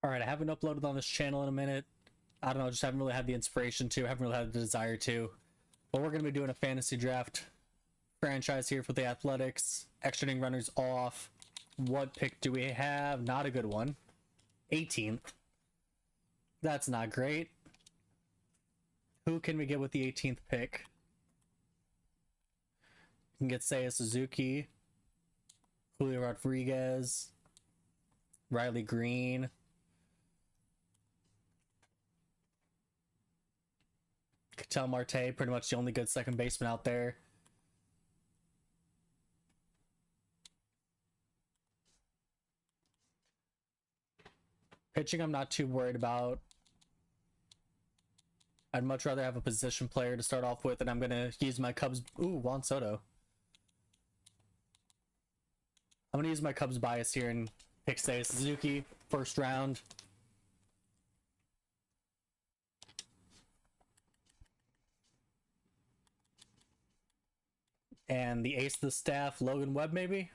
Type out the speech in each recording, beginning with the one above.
Alright, I haven't uploaded on this channel in a minute. I don't know, just haven't really had the inspiration to, haven't really had the desire to. But we're going to be doing a fantasy draft franchise here for the Athletics. Extra inning runners off. What pick do we have? Not a good one. 18th. That's not great. Who can we get with the 18th pick? You can get Seiya Suzuki, Julio Rodriguez, Riley Green, Ketel Marte, pretty much the only good second baseman out there. Pitching, I'm not too worried about. I'd much rather have a position player to start off with, and I'm going to use my Cubs. Ooh, Juan Soto. I'm going to use my Cubs bias here and pick Seiya Suzuki, first round. And the ace of the staff, Logan Webb, maybe?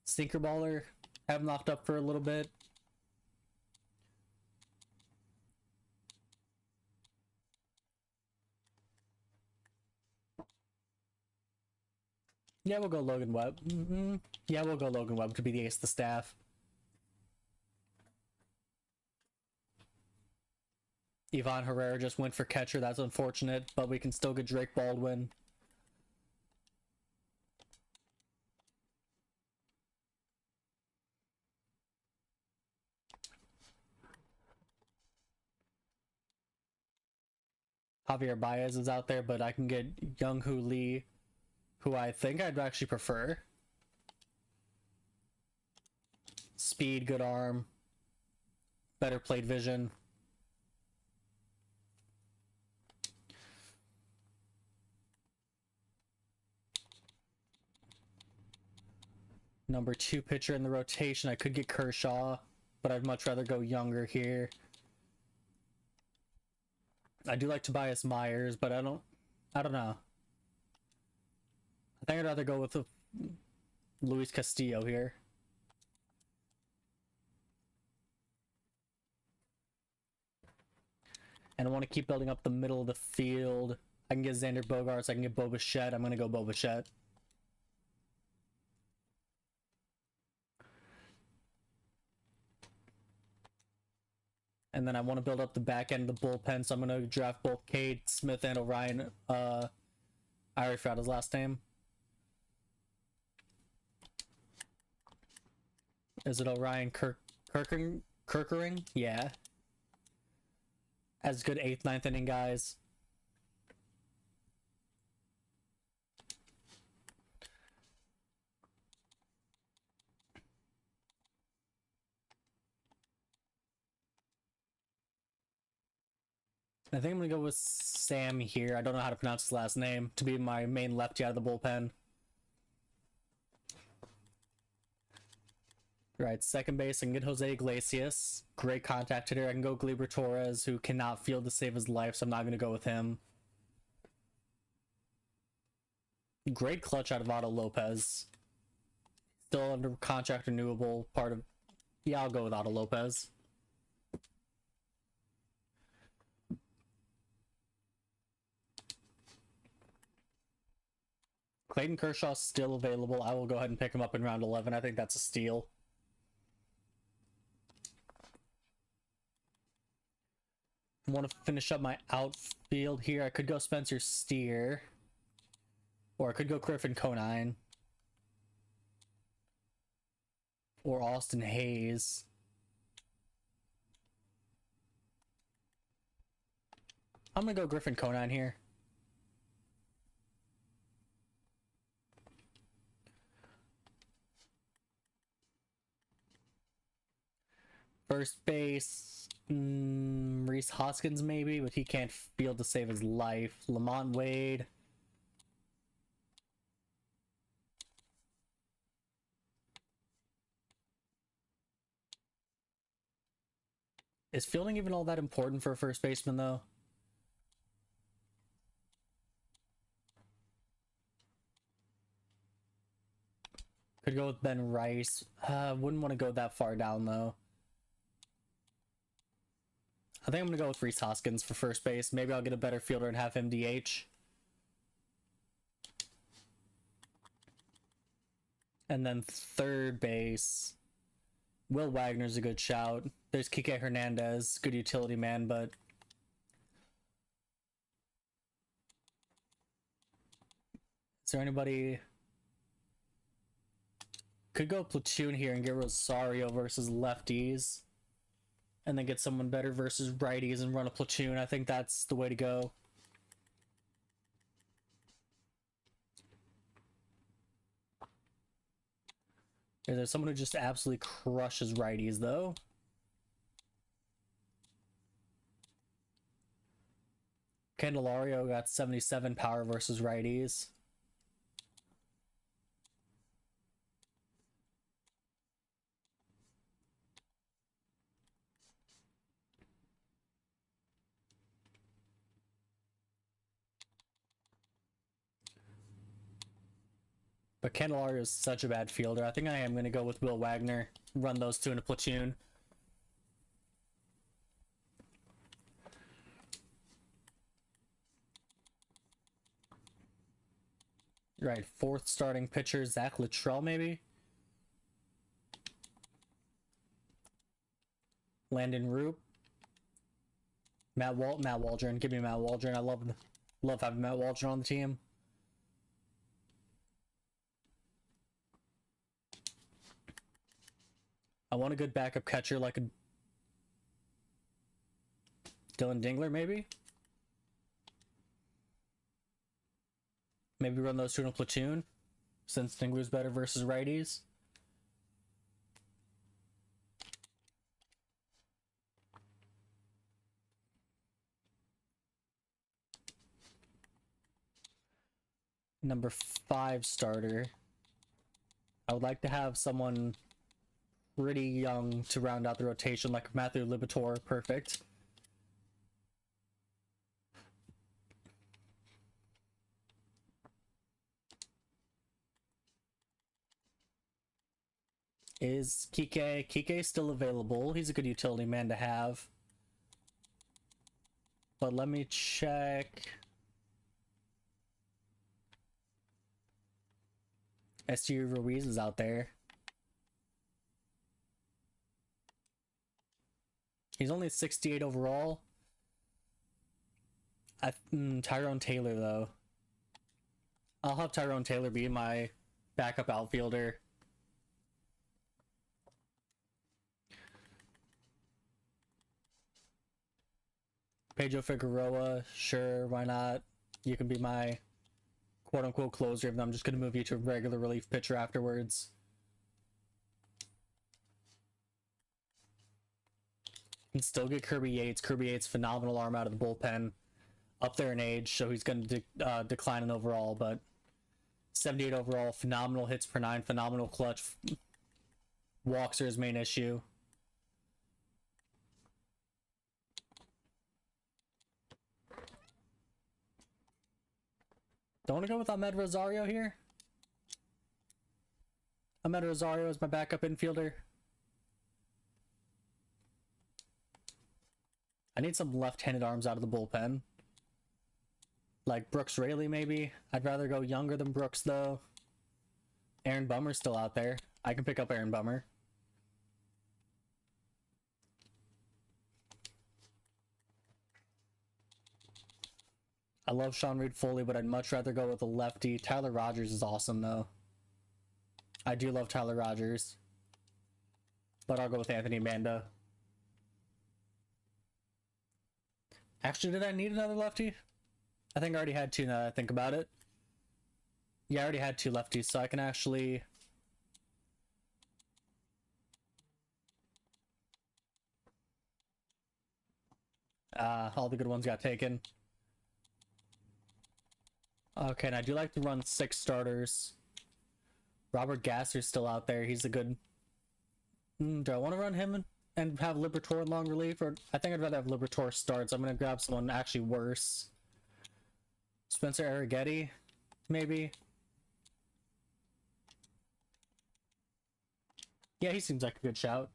Sinker baller. Have him locked up for a little bit. Yeah, we'll go Logan Webb. Yeah, we'll go Logan Webb to be the ace of the staff. Ivan Herrera just went for catcher. That's unfortunate, but we can still get Drake Baldwin. Javier Baez is out there, but I can get Young-Hoo Lee, who I think I'd actually prefer. Speed, good arm, better plate vision. Number 2 pitcher in the rotation. I could get Kershaw, but I'd much rather go younger here. I do like Tobias Myers, but I don't know. I think I'd rather go with Luis Castillo here. And I want to keep building up the middle of the field. I can get Xander Bogaerts, I can get Bo Bichette. I'm going to go Bo Bichette. And then I want to build up the back end of the bullpen, so I'm going to draft both Cade Smith and Orion. I already forgot his last name. Is it Orion Kirkering? Yeah. As good 8th, 9th inning guys. I think I'm gonna go with Sam here. I don't know how to pronounce his last name, to be my main lefty out of the bullpen. Right, second base, I can get Jose Iglesias. Great contact hitter. I can go Gleyber Torres, who cannot field to save his life, so I'm not going to go with him. Great clutch out of Otto Lopez. Still under contract renewable, part of... Yeah, I'll go with Otto Lopez. Clayton Kershaw's still available. I will go ahead and pick him up in round 11. I think that's a steal. I want to finish up my outfield here. I could go Spencer Steer. Or I could go Griffin Conine. Or Austin Hayes. I'm going to go Griffin Conine here. First base, Rhys Hoskins maybe, but he can't field to save his life. Lamont Wade. Is fielding even all that important for a first baseman, though? Could go with Ben Rice. Wouldn't want to go that far down, though. I think I'm gonna go with Rhys Hoskins for first base. Maybe I'll get a better fielder and have him DH. And then third base, Will Wagner's a good shout. There's Kike Hernandez, good utility man, but is there anybody? Could go platoon here and get Rosario versus lefties, and then get someone better versus righties and run a platoon. I think that's the way to go. There's someone who just absolutely crushes righties, though. Candelario got 77 power versus righties. But Candelario is such a bad fielder. I think I am going to go with Will Wagner. Run those two in a platoon. Right, fourth starting pitcher, Zach Luttrell, maybe? Landon Roop. Matt Waldron. Give me Matt Waldron. I love having Matt Waldron on the team. I want a good backup catcher like a Dylan Dingler, maybe? Maybe run those two in a platoon, since Dingler's better versus righties. Number 5 starter. I would like to have someone pretty young to round out the rotation, like Matthew Liberatore. Perfect. Is Kike still available? He's a good utility man to have. But let me check. SG Ruiz is out there. He's only 68 overall. Tyrone Taylor, though. I'll have Tyrone Taylor be my backup outfielder. Pedro Figueroa, sure, why not? You can be my quote-unquote closer, and I'm just going to move you to a regular relief pitcher afterwards. And still get Kirby Yates. Kirby Yates, phenomenal arm out of the bullpen. Up there in age, so he's going to decline in overall, but 78 overall, phenomenal hits per 9, phenomenal clutch. Walks are his main issue. Don't want to go with Ahmed Rosario here? Ahmed Rosario is my backup infielder. I need some left-handed arms out of the bullpen. Like Brooks Raley, maybe. I'd rather go younger than Brooks, though. Aaron Bummer's still out there. I can pick up Aaron Bummer. I love Sean Reed Foley, but I'd much rather go with a lefty. Tyler Rogers is awesome, though. I do love Tyler Rogers. But I'll go with Anthony Manda. Actually, did I need another lefty? I think I already had 2 now that I think about it. Yeah, I already had 2 lefties, so I can actually... all the good ones got taken. Okay, and I do like to run 6 starters. Robert Gasser's still out there. He's a good... do I want to run him and have Liberatore in long relief? Or I think I'd rather have Liberatore start, so I'm going to grab someone actually worse. Spencer Arrighetti, maybe? Yeah, he seems like a good shout.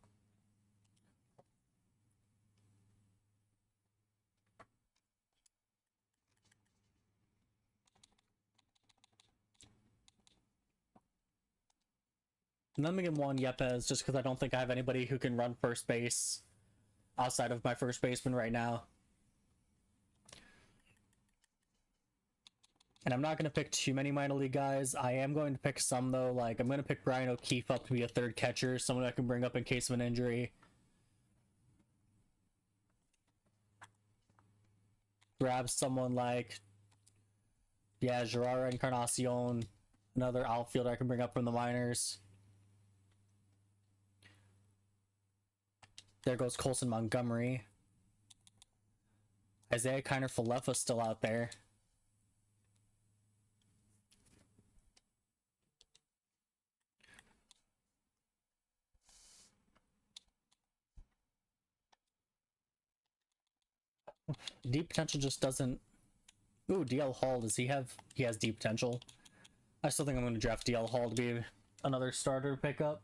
And then we get Juan Yepes just because I don't think I have anybody who can run first base outside of my first baseman right now. And I'm not going to pick too many minor league guys. I am going to pick some, though. Like, I'm going to pick Brian O'Keefe up to be a third catcher, someone I can bring up in case of an injury. Grab someone like, yeah, Gerard Encarnacion, another outfielder I can bring up from the minors. There goes Colson Montgomery. Isaiah Kiner-Falefa still out there. Deep potential just doesn't... Ooh, DL Hall, does he have... He has deep potential. I still think I'm going to draft DL Hall to be another starter pickup.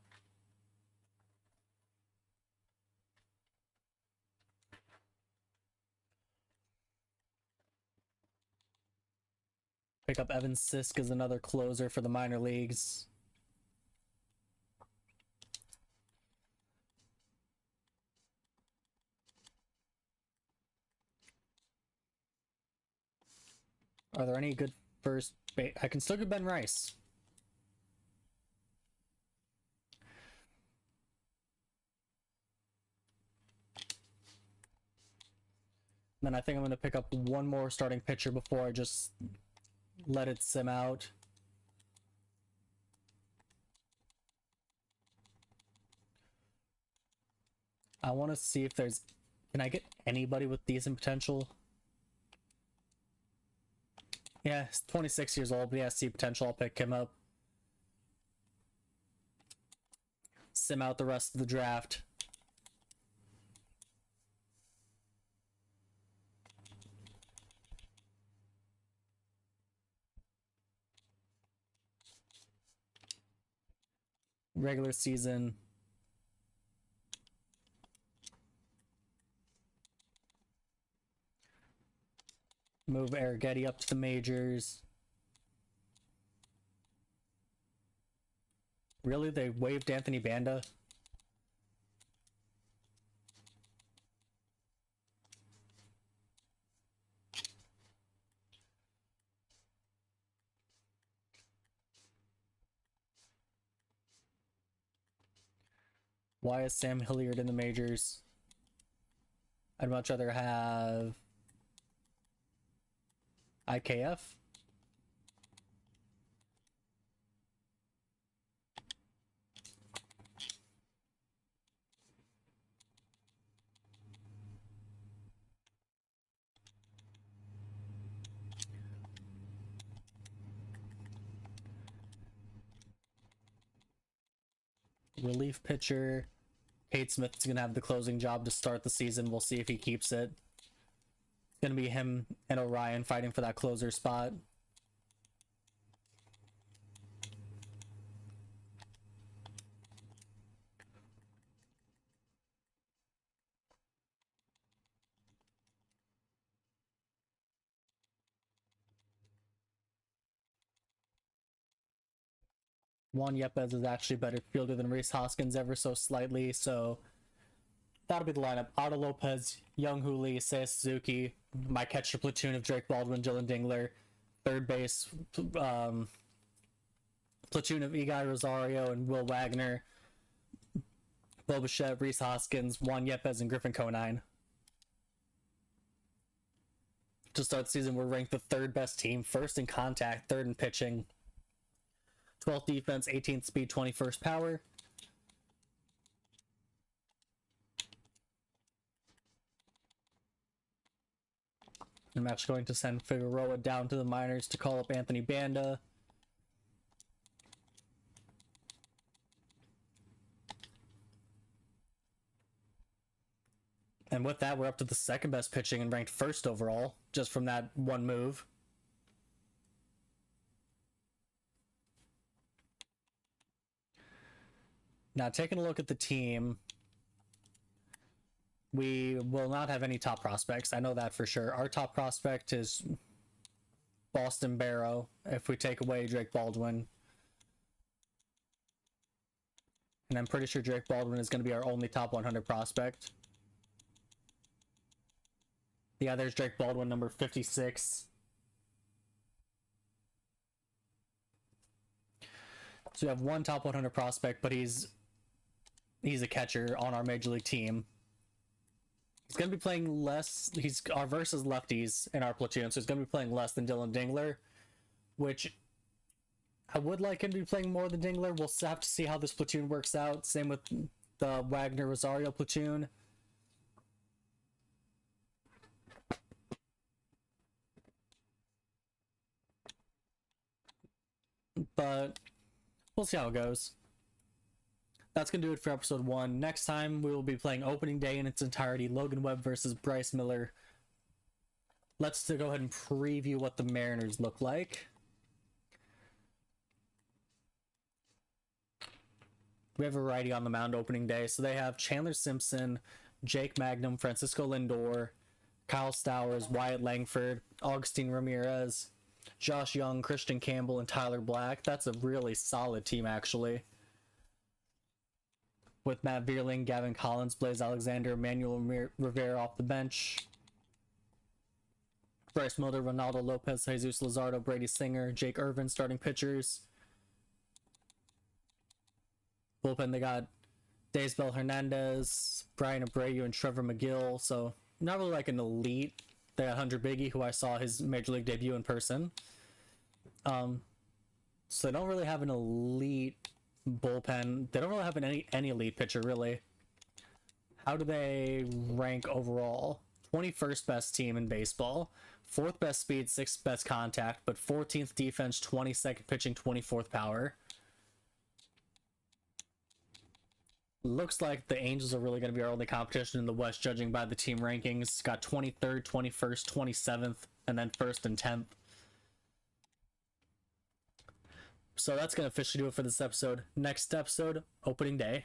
Pick up Evan Sisk as another closer for the minor leagues. Are there any good first base? I can still get Ben Rice. Then I think I'm going to pick up one more starting pitcher before I just let it sim out. I want to see if there's... Can I get anybody with decent potential? Yeah, he's 26 years old, but he has C potential. I'll pick him up. Sim out the rest of the draft. Regular season. Move Arrighetti up to the majors. Really? They waived Anthony Banda? Why is Sam Hilliard in the majors? I'd much rather have IKF. Relief pitcher. Cade Smith's gonna have the closing job to start the season. We'll see if he keeps it. It's gonna be him and Orion fighting for that closer spot. Juan Yepes is actually better fielder than Rhys Hoskins ever so slightly, so that'll be the lineup. Otto Lopez, Young Hooley, Seiya Suzuki, my catcher platoon of Drake Baldwin, Dylan Dingler, third base platoon of Eguy Rosario and Will Wagner, Bo Bichette, Rhys Hoskins, Juan Yepes, and Griffin Conine. To start the season, we're ranked the third best team, first in contact, third in pitching, 12th defense, 18th speed, 21st power. I'm actually going to send Figueroa down to the minors to call up Anthony Banda. And with that, we're up to the second best pitching and ranked first overall, just from that one move. Now, taking a look at the team, we will not have any top prospects. I know that for sure. Our top prospect is Boston Barrow, if we take away Drake Baldwin. And I'm pretty sure Drake Baldwin is going to be our only top 100 prospect. Yeah, there's Drake Baldwin, number 56. So we have one top 100 prospect, but he's a catcher on our major league team. He's going to be playing less. Our versus lefties in our platoon, so he's going to be playing less than Dylan Dingler, which I would like him to be playing more than Dingler. We'll have to see how this platoon works out. Same with the Wagner Rosario platoon. But we'll see how it goes. That's going to do it for episode 1. Next time, we will be playing opening day in its entirety, Logan Webb versus Bryce Miller. Let's go ahead and preview what the Mariners look like. We have a righty on the mound opening day, so they have Chandler Simpson, Jake Magnum, Francisco Lindor, Kyle Stowers, Wyatt Langford, Augustine Ramirez, Josh Young, Christian Campbell, and Tyler Black. That's a really solid team, actually. With Matt Vierling, Gavin Collins, Blaze Alexander, Emmanuel Rivera off the bench, Bryce Miller, Ronaldo Lopez, Jesus Luzardo, Brady Singer, Jake Irvin starting pitchers. Bullpen, they got Daysbel Hernandez, Brian Abreu, and Trevor McGill. So not really like an elite. They got Hunter Biggie, who I saw his major league debut in person. So they don't really have an elite bullpen. They don't really have any elite pitcher, really. How do they rank overall? 21st best team in baseball, 4th best speed, 6th best contact, but 14th defense, 22nd pitching, 24th power. Looks like the Angels are really going to be our only competition in the West, judging by the team rankings. Got 23rd, 21st, 27th, and then 1st and 10th. So that's going to officially do it for this episode. Next episode, opening day.